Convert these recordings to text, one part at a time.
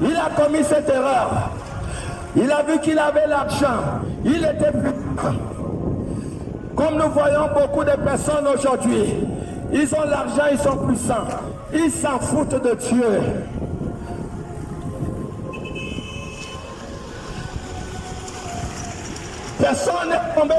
Il a commis cette erreur. Il a vu qu'il avait l'argent. Il était puissant. Comme nous voyons beaucoup de personnes aujourd'hui, ils ont l'argent, ils sont puissants. Ils s'en foutent de Dieu. Personne n'est tombé.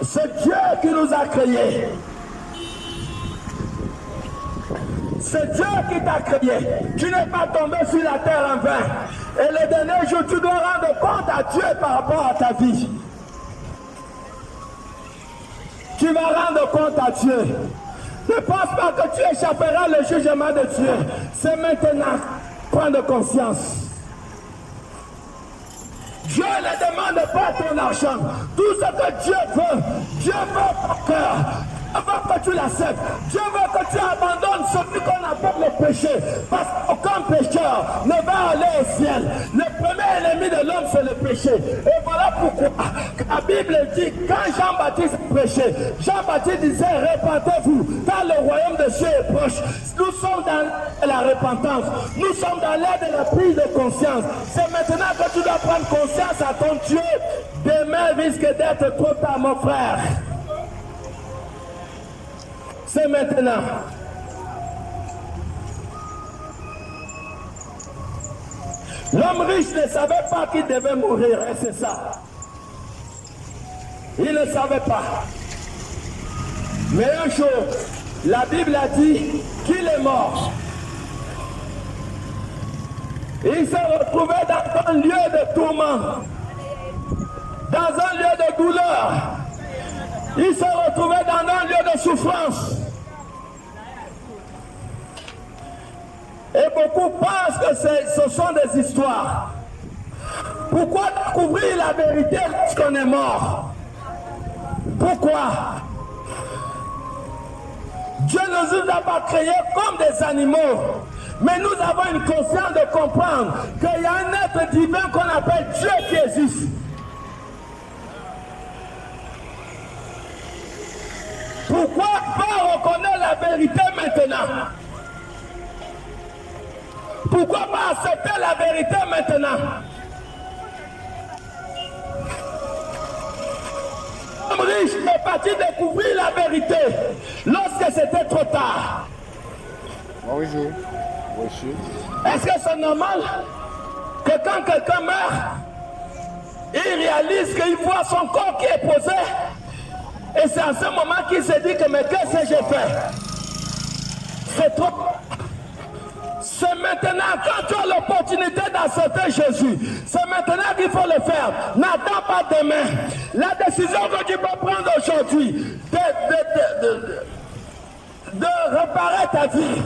C'est Dieu qui nous a créés. C'est Dieu qui t'a créé. Tu n'es pas tombé sur la terre en vain. Et le dernier jour, tu dois rendre compte à Dieu par rapport à ta vie. Tu vas rendre compte à Dieu. Ne pense pas que tu échapperas le jugement de Dieu. C'est maintenant. Prends conscience. Dieu ne demande pas ton argent. Tout ce que Dieu veut ton cœur. Dieu veut que tu l'acceptes. Dieu veut que tu abandonnes ce qu'on appelle le péché. Parce qu'aucun pécheur ne va aller au ciel. Le premier ennemi de l'homme, c'est le péché. Et voilà pourquoi la Bible dit, quand Jean-Baptiste prêchait, Jean-Baptiste disait, répentez-vous, car le royaume de Dieu est proche. Nous sommes dans la repentance. Nous sommes dans l'ère de la prise de conscience. C'est maintenant que tu dois prendre conscience à ton Dieu. Demain risque d'être trop tard, mon frère. C'est maintenant. L'homme riche ne savait pas qu'il devait mourir, et c'est ça. Il ne savait pas. Mais un jour, la Bible a dit qu'il est mort. Il s'est retrouvé dans un lieu de tourment, dans un lieu de douleur. Il s'est retrouvé dans un lieu de souffrance. Et beaucoup pensent que ce sont des histoires. Pourquoi découvrir la vérité lorsqu'on est mort? Pourquoi? Dieu ne nous a pas créés comme des animaux. Mais nous avons une conscience de comprendre qu'il y a un être divin qu'on appelle Dieu qui existe. Pourquoi pas reconnaître la vérité maintenant? Pourquoi pas accepter la vérité maintenant? L'homme riche est parti découvrir la vérité lorsque c'était trop tard. Bonjour. Est-ce que c'est normal que quand quelqu'un meurt, il réalise qu'il voit son corps qui est posé? Et c'est à ce moment qu'il se dit que mais qu'est-ce que j'ai fait? C'est trop. C'est maintenant, quand tu as l'opportunité d'accepter Jésus, c'est maintenant qu'il faut le faire. N'attends pas demain. La décision que tu peux prendre aujourd'hui de réparer ta vie.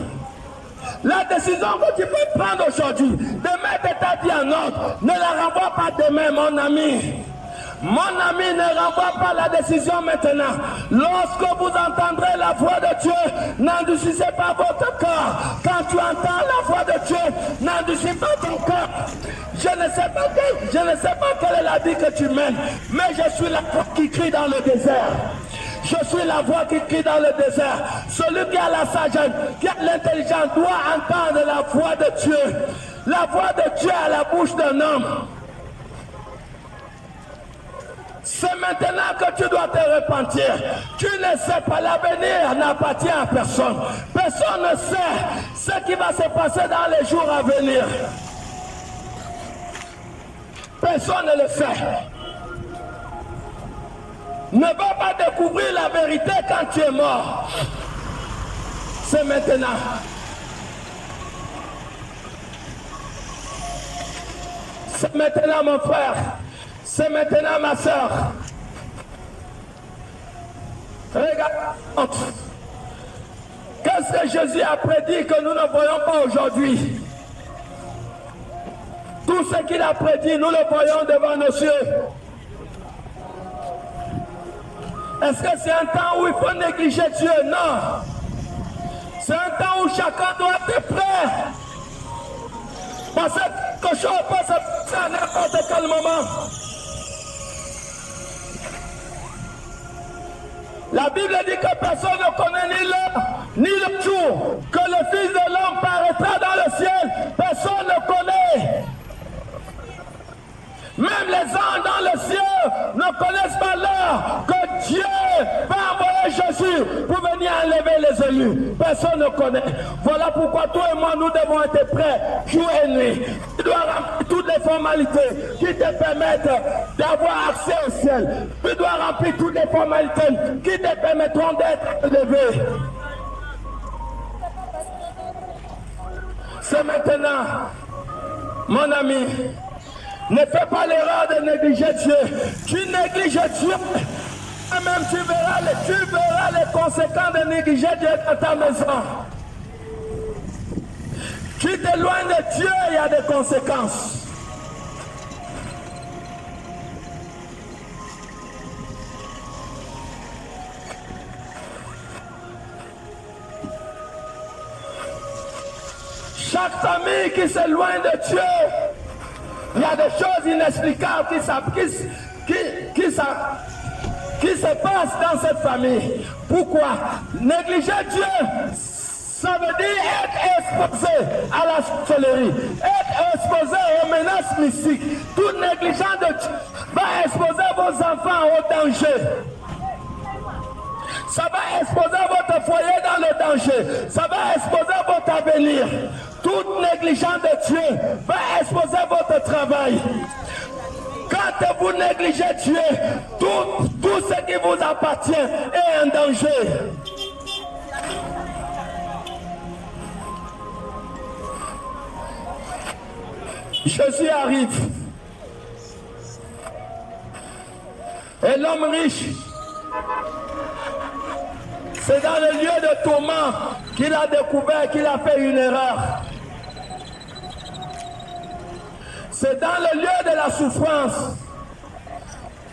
La décision que tu peux prendre aujourd'hui de mettre ta vie en ordre, ne la renvoie pas demain, mon ami. Mon ami, ne renvoie pas la décision maintenant. Lorsque vous entendrez la voix de Dieu, n'endurcissez pas votre cœur. Quand tu entends la voix de Dieu, n'endurcis pas ton cœur. Je ne sais pas quelle est la vie que tu mènes, mais je suis la voix qui crie dans le désert. Je suis la voix qui crie dans le désert. Celui qui a la sagesse, qui a l'intelligence, doit entendre la voix de Dieu. La voix de Dieu à la bouche d'un homme. C'est maintenant que tu dois te repentir. Tu ne sais pas, l'avenir n'appartient à personne. Personne ne sait ce qui va se passer dans les jours à venir. Personne ne le sait. Ne va pas découvrir la vérité quand tu es mort. C'est maintenant. C'est maintenant, mon frère. C'est maintenant, ma soeur. Regarde. Qu'est-ce que Jésus a prédit que nous ne voyons pas aujourd'hui? Tout ce qu'il a prédit, nous le voyons devant nos yeux. Est-ce que c'est un temps où il faut négliger Dieu? Non. C'est un temps où chacun doit être prêt. Parce que quelque chose peut se passer à n'importe quel moment. La Bible dit que personne ne connaît ni l'heure, ni le jour, que le Fils de l'homme paraîtra dans le ciel. Personne ne connaît inconnus. Personne ne connaît. Voilà pourquoi toi et moi, nous devons être prêts jour et nuit. Tu dois remplir toutes les formalités qui te permettent d'avoir accès au ciel. Tu dois remplir toutes les formalités qui te permettront d'être élevé. C'est maintenant, mon ami, ne fais pas l'erreur de négliger Dieu. Tu négliges Dieu, même tu verras les conséquences de négliger Dieu dans ta maison. Tu t'éloignes de Dieu, il y a des conséquences. Chaque famille qui s'éloigne de Dieu, il y a des choses inexplicables qui se passent dans cette famille. Pourquoi? Négliger Dieu, ça veut dire être exposé à la sorcellerie, être exposé aux menaces mystiques. Tout négligent de Dieu va exposer vos enfants au danger. Ça va exposer votre foyer dans le danger. Ça va exposer votre avenir. Toute négligence de Dieu va exposer votre travail. Quand vous négligez Dieu, tout ce qui vous appartient est en danger. Jésus arrive. Et l'homme riche, c'est dans le lieu de tourment qu'il a découvert qu'il a fait une erreur. C'est dans le lieu de la souffrance.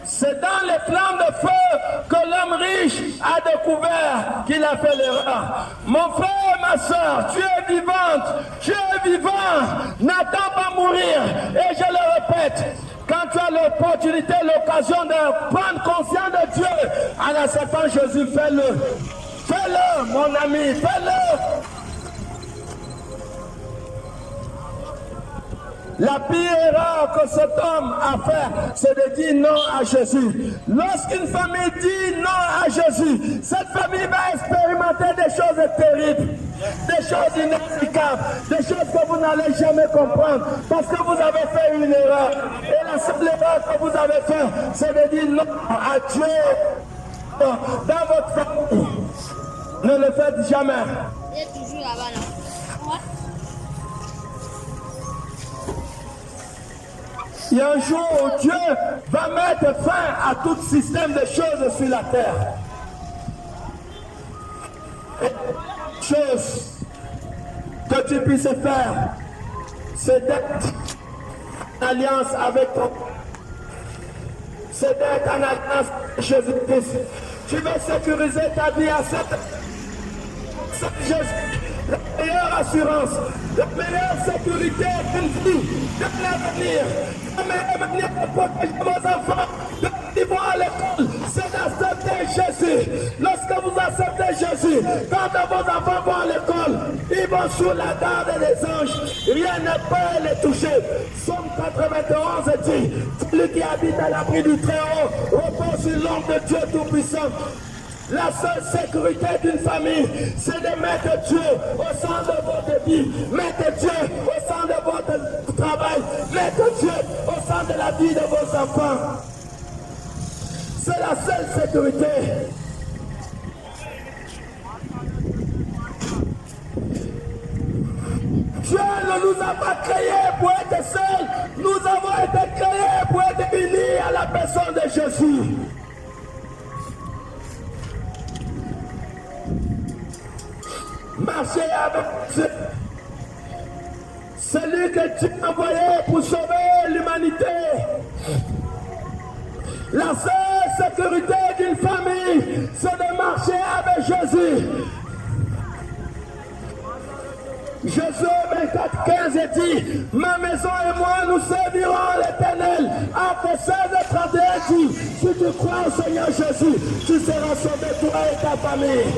C'est dans les flammes de feu que l'homme riche a découvert qu'il a fait l'erreur. Mon frère et ma soeur, tu es vivante, tu es vivant, n'attends pas mourir. Et je le répète, quand tu as l'opportunité, l'occasion de prendre conscience de Dieu, en acceptant Jésus, fais-le. Fais-le, mon ami, fais-le. La pire erreur que cet homme a fait, c'est de dire non à Jésus. Lorsqu'une famille dit non à Jésus, cette famille va expérimenter des choses terribles, des choses inexplicables, des choses que vous n'allez jamais comprendre, parce que vous avez fait une erreur. Et la seule erreur que vous avez faite, c'est de dire non à Dieu dans votre famille. Ne le faites jamais. Il est toujours là-bas, là. Ouais. Il y a un jour où Dieu va mettre fin à tout système de choses sur la terre. Et chose que tu puisses faire, c'est d'être en alliance avec toi. C'est d'être en alliance avec Jésus-Christ. Tu veux sécuriser ta vie à cette Jésus. La meilleure assurance, la meilleure sécurité d'une vie, de l'avenir, la meilleure manière de protéger vos enfants, ils vont à l'école, c'est d'accepter Jésus. Lorsque vous acceptez Jésus, quand vos enfants vont à l'école, ils vont sous la garde des anges, rien ne peut les toucher. Somme 91 dit, celui qui habite à l'abri du Très-Haut repose sur l'ombre de Dieu Tout-Puissant. La seule sécurité d'une famille, c'est de mettre Dieu au centre de votre vie, mettre Dieu au centre de votre travail, mettre Dieu au centre de la vie de vos enfants. C'est la seule sécurité. Dieu ne nous a pas créés pour être seuls, nous avons été créés pour être unis à la personne de Jésus. Marcher avec Dieu. Celui que Dieu a envoyé pour sauver l'humanité. La seule sécurité d'une famille, c'est de marcher avec Jésus. Jésus 24:15 dit, ma maison et moi nous servirons l'Éternel. Après 16h31 dit, si tu crois au Seigneur Jésus, tu seras sauvé toi et ta famille.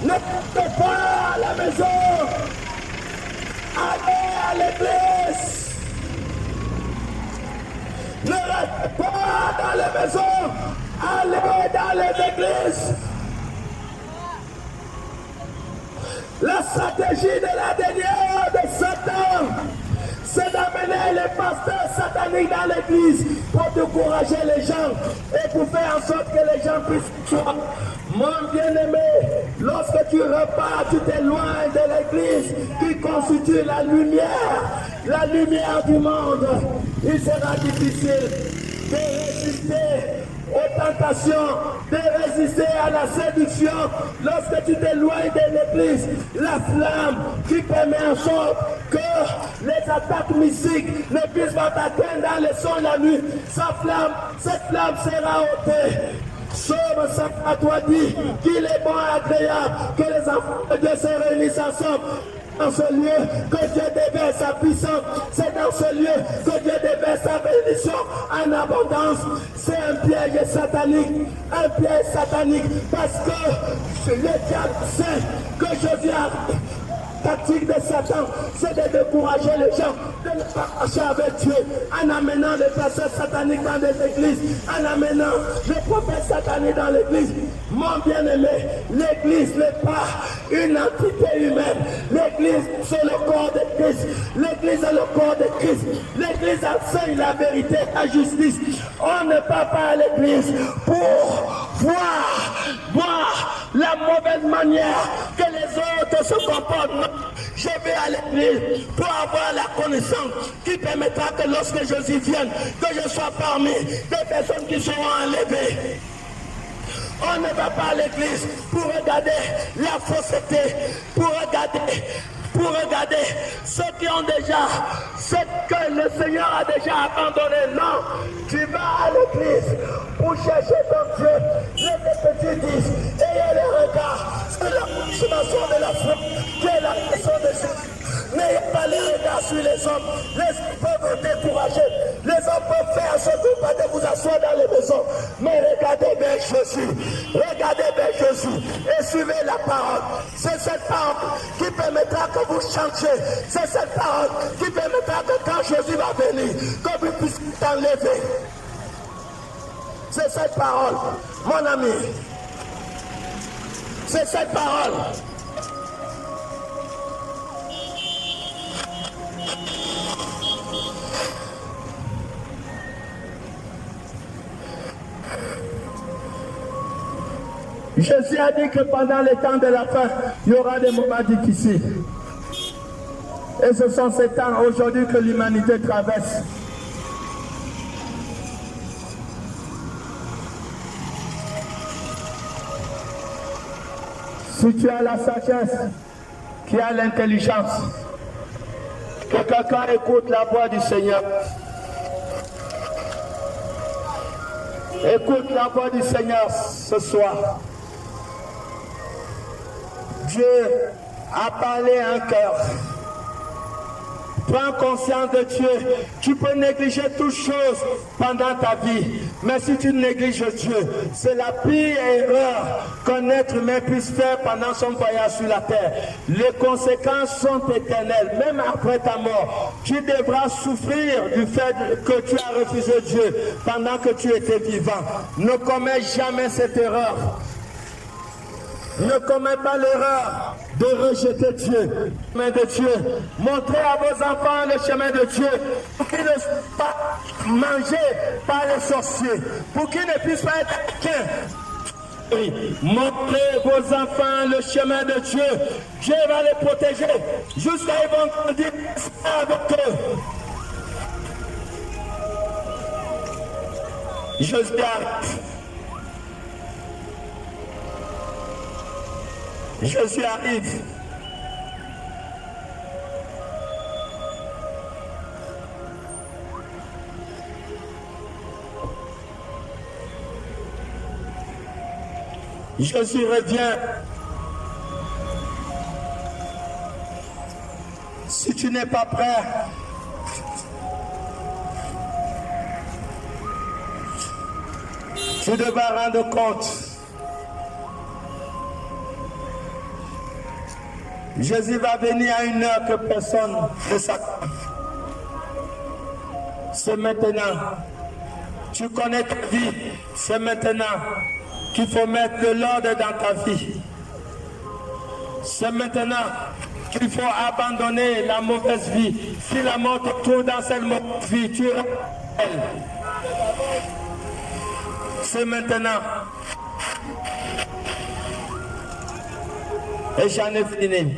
Ne restez pas à la maison. Allez à l'église. Ne restez pas dans les maisons. Allez dans les églises. La stratégie de la dernière de Satan, c'est d'amener les pasteurs sataniques dans l'église pour décourager les gens et pour faire en sorte que les gens puissent croire. Mon bien-aimé, lorsque tu repars, tu t'éloignes de l'église qui constitue la lumière du monde. Il sera difficile de résister aux tentations, de résister à la séduction. Lorsque tu t'éloignes de l'église, la flamme qui permet en sorte que les attaques mystiques ne puissent pas t'atteindre dans les sons de la nuit, cette flamme sera ôtée. Psaume 103 dit qu'il est bon et agréable que les enfants de Dieu se réunissent ensemble. Dans ce lieu que Dieu déverse sa puissance, c'est dans ce lieu que Dieu déverse sa bénédiction en abondance. C'est un piège satanique, parce que le diable sait que Jésus a tactique de Satan, c'est de décourager les gens, de ne pas marcher avec Dieu, en amenant les pasteurs sataniques dans les églises, en amenant les prophètes sataniques dans l'église. Mon bien-aimé, l'église n'est pas une entité humaine. L'église, c'est le corps de Christ. L'église est le corps de Christ. L'église enseigne la vérité, la justice. On ne part pas à l'église pour voir la mauvaise manière que les autres se comportent. Non. Je vais à l'église pour avoir la connaissance qui permettra que lorsque Jésus vienne, que je sois parmi des personnes qui seront enlevées. On ne va pas à l'église pour regarder la fausseté, pour regarder ceux qui ont déjà, ce que le Seigneur a déjà abandonné. Non, tu vas à l'église pour chercher ton Dieu. Les petits disent, ayez le regard sur la consommation de la foi, qui est la personne de Jésus. N'ayez pas les regards sur les hommes. Les hommes peuvent vous décourager. Les hommes peuvent faire surtout pas de vous asseoir dans les maisons. Mais regardez vers Jésus. Regardez vers Jésus. Et suivez la parole. C'est cette parole qui permettra que vous changiez. C'est cette parole qui permettra que quand Jésus va venir, que vous puissiez t'enlever. C'est cette parole, mon ami. C'est cette parole. Jésus a dit que pendant les temps de la fin, il y aura des moments difficiles. Et ce sont ces temps aujourd'hui que l'humanité traverse. Si tu as la sagesse, qui a l'intelligence, que quelqu'un écoute la voix du Seigneur. Écoute la voix du Seigneur ce soir. Dieu a parlé à un cœur. Prends conscience de Dieu. Tu peux négliger toutes choses pendant ta vie. Mais si tu négliges Dieu, c'est la pire erreur qu'un être humain puisse faire pendant son voyage sur la terre. Les conséquences sont éternelles. Même après ta mort, tu devras souffrir du fait que tu as refusé Dieu pendant que tu étais vivant. Ne commets jamais cette erreur. Ne commets pas l'erreur de rejeter Dieu. Le chemin de Dieu. Montrez à vos enfants le chemin de Dieu pour qu'ils ne soient pas mangés par les sorciers, pour qu'ils ne puissent pas être quelqu'un. Montrez vos enfants le chemin de Dieu. Dieu va les protéger jusqu'à ce qu'ils vont grandir avec eux. Jésus arrive. Jésus arrive. Jésus revient. Si tu n'es pas prêt, tu devras rendre compte. Jésus va venir à une heure que personne ne s'attend. C'est maintenant. Tu connais ta vie. C'est maintenant qu'il faut mettre de l'ordre dans ta vie. C'est maintenant qu'il faut abandonner la mauvaise vie. Si la mort te trouve dans cette mauvaise vie, tu es elle. C'est maintenant. Et j'en ai fini.